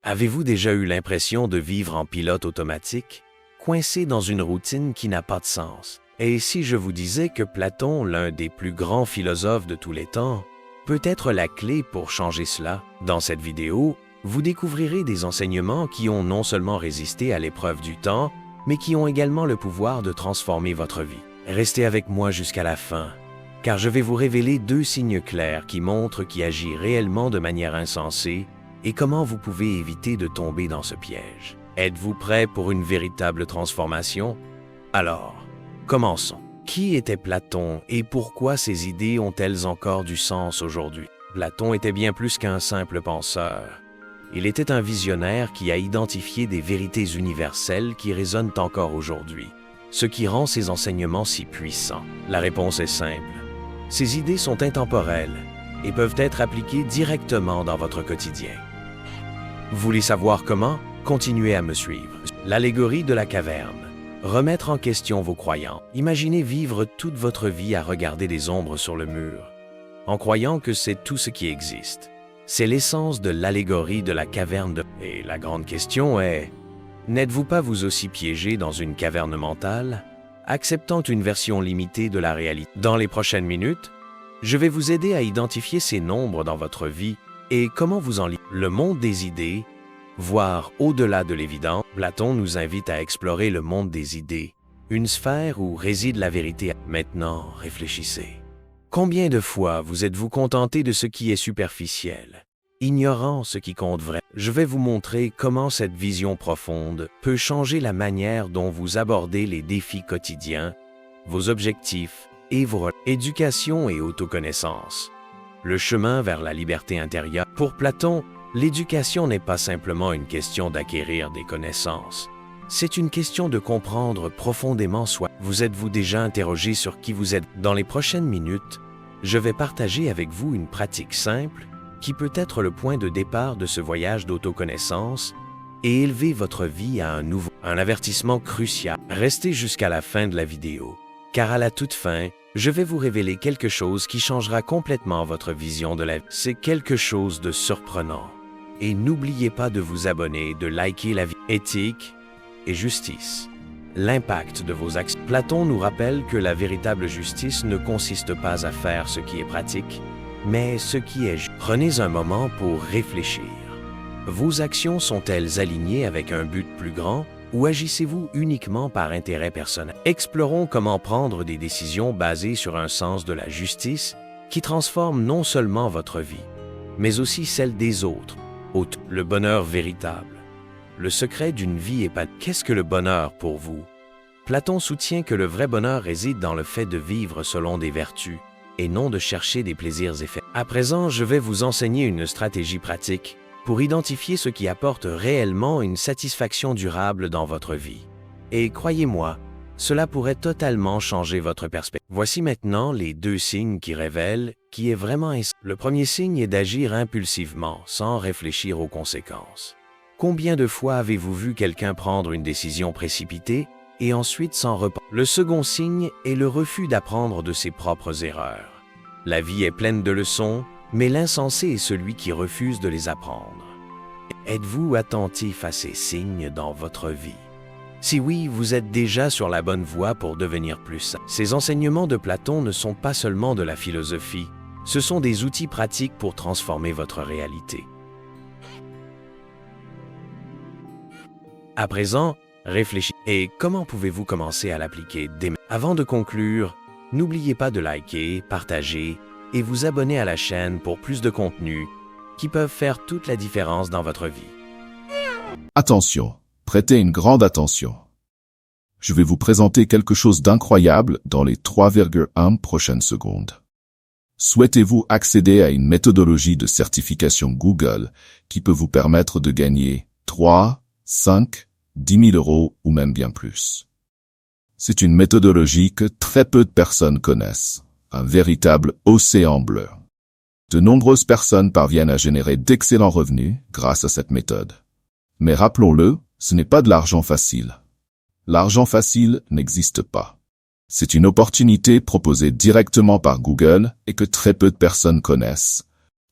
Avez-vous déjà eu l'impression de vivre en pilote automatique, coincé dans une routine qui n'a pas de sens? Et si je vous disais que Platon, l'un des plus grands philosophes de tous les temps, peut être la clé pour changer cela? Dans cette vidéo, vous découvrirez des enseignements qui ont non seulement résisté à l'épreuve du temps, mais qui ont également le pouvoir de transformer votre vie. Restez avec moi jusqu'à la fin, car je vais vous révéler 2 signes clairs qui montrent qui agit réellement de manière insensée et comment vous pouvez éviter de tomber dans ce piège. Êtes-vous prêt pour une véritable transformation? Alors, commençons. Qui était Platon et pourquoi ses idées ont-elles encore du sens aujourd'hui? Platon était bien plus qu'un simple penseur. Il était un visionnaire qui a identifié des vérités universelles qui résonnent encore aujourd'hui. Ce qui rend ses enseignements si puissants. La réponse est simple. Ces idées sont intemporelles et peuvent être appliquées directement dans votre quotidien. Vous voulez savoir comment? Continuez à me suivre. L'allégorie de la caverne. Remettre en question vos croyances. Imaginez vivre toute votre vie à regarder des ombres sur le mur, en croyant que c'est tout ce qui existe. C'est l'essence de l'allégorie de la caverne de... Et la grande question est, n'êtes-vous pas vous aussi piégé dans une caverne mentale, acceptant une version limitée de la réalité? Dans les prochaines minutes, je vais vous aider à identifier ces nombres dans votre vie et comment vous en lire. Le monde des idées, voire au-delà de l'évident, Platon nous invite à explorer le monde des idées, une sphère où réside la vérité. Maintenant, réfléchissez. Combien de fois vous êtes-vous contenté de ce qui est superficiel, ignorant ce qui compte vraiment? Je vais vous montrer comment cette vision profonde peut changer la manière dont vous abordez les défis quotidiens, vos objectifs et vos éducation et autoconnaissance. Le chemin vers la liberté intérieure. Pour Platon, l'éducation n'est pas simplement une question d'acquérir des connaissances. C'est une question de comprendre profondément soi. Vous êtes-vous déjà interrogé sur qui vous êtes? Dans les prochaines minutes, je vais partager avec vous une pratique simple qui peut être le point de départ de ce voyage d'autoconnaissance et élever votre vie à un avertissement crucial. Restez jusqu'à la fin de la vidéo, car à la toute fin, je vais vous révéler quelque chose qui changera complètement votre vision de la vie. C'est quelque chose de surprenant. Et n'oubliez pas de vous abonner, de liker la vie éthique et justice. L'impact de vos actions. Platon nous rappelle que la véritable justice ne consiste pas à faire ce qui est pratique, mais ce qui est juste. Prenez un moment pour réfléchir. Vos actions sont-elles alignées avec un but plus grand ou agissez-vous uniquement par intérêt personnel? Explorons comment prendre des décisions basées sur un sens de la justice qui transforme non seulement votre vie, mais aussi celle des autres. Le bonheur véritable. Le secret d'une vie épanouie. Qu'est-ce que le bonheur pour vous? Platon soutient que le vrai bonheur réside dans le fait de vivre selon des vertus et non de chercher des plaisirs éphémères. À présent, je vais vous enseigner une stratégie pratique pour identifier ce qui apporte réellement une satisfaction durable dans votre vie. Et croyez-moi, cela pourrait totalement changer votre perspective. Voici maintenant les 2 signes qui révèlent qui est vraiment essentiel. Le premier signe est d'agir impulsivement, sans réfléchir aux conséquences. Combien de fois avez-vous vu quelqu'un prendre une décision précipitée et ensuite s'en repentir? Le second signe est le refus d'apprendre de ses propres erreurs. La vie est pleine de leçons, mais l'insensé est celui qui refuse de les apprendre. Êtes-vous attentif à ces signes dans votre vie? Si oui, vous êtes déjà sur la bonne voie pour devenir plus sain. Ces enseignements de Platon ne sont pas seulement de la philosophie, ce sont des outils pratiques pour transformer votre réalité. À présent, réfléchissez. Et comment pouvez-vous commencer à l'appliquer dès maintenant? Avant de conclure, n'oubliez pas de liker, partager et vous abonner à la chaîne pour plus de contenus qui peuvent faire toute la différence dans votre vie. Attention, prêtez une grande attention. Je vais vous présenter quelque chose d'incroyable dans les 3,1 prochaines secondes. Souhaitez-vous accéder à une méthodologie de certification Google qui peut vous permettre de gagner 3, 5, 10 000 euros ou même bien plus? C'est une méthodologie que très peu de personnes connaissent, un véritable océan bleu. De nombreuses personnes parviennent à générer d'excellents revenus grâce à cette méthode. Mais rappelons-le, ce n'est pas de l'argent facile. L'argent facile n'existe pas. C'est une opportunité proposée directement par Google et que très peu de personnes connaissent.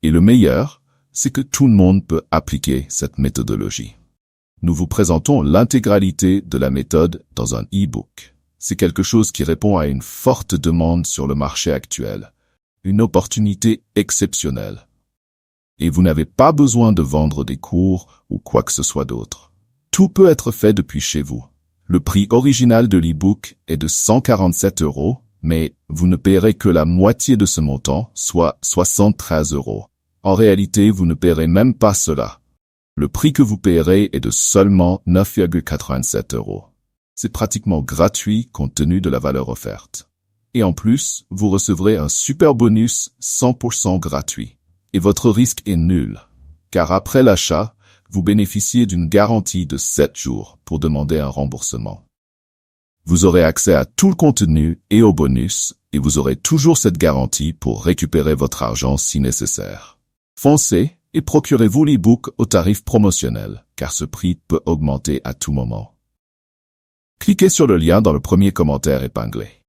Et le meilleur, c'est que tout le monde peut appliquer cette méthodologie. Nous vous présentons l'intégralité de la méthode dans un e-book. C'est quelque chose qui répond à une forte demande sur le marché actuel. Une opportunité exceptionnelle. Et vous n'avez pas besoin de vendre des cours ou quoi que ce soit d'autre. Tout peut être fait depuis chez vous. Le prix original de l'e-book est de 147 €, mais vous ne paierez que la moitié de ce montant, soit 73 €. En réalité, vous ne paierez même pas cela. Le prix que vous paierez est de seulement 9,87 €. C'est pratiquement gratuit compte tenu de la valeur offerte. Et en plus, vous recevrez un super bonus 100% gratuit. Et votre risque est nul, car après l'achat, vous bénéficiez d'une garantie de 7 jours pour demander un remboursement. Vous aurez accès à tout le contenu et au bonus, et vous aurez toujours cette garantie pour récupérer votre argent si nécessaire. Foncez et procurez-vous l'e-book au tarif promotionnel, car ce prix peut augmenter à tout moment. Cliquez sur le lien dans le premier commentaire épinglé.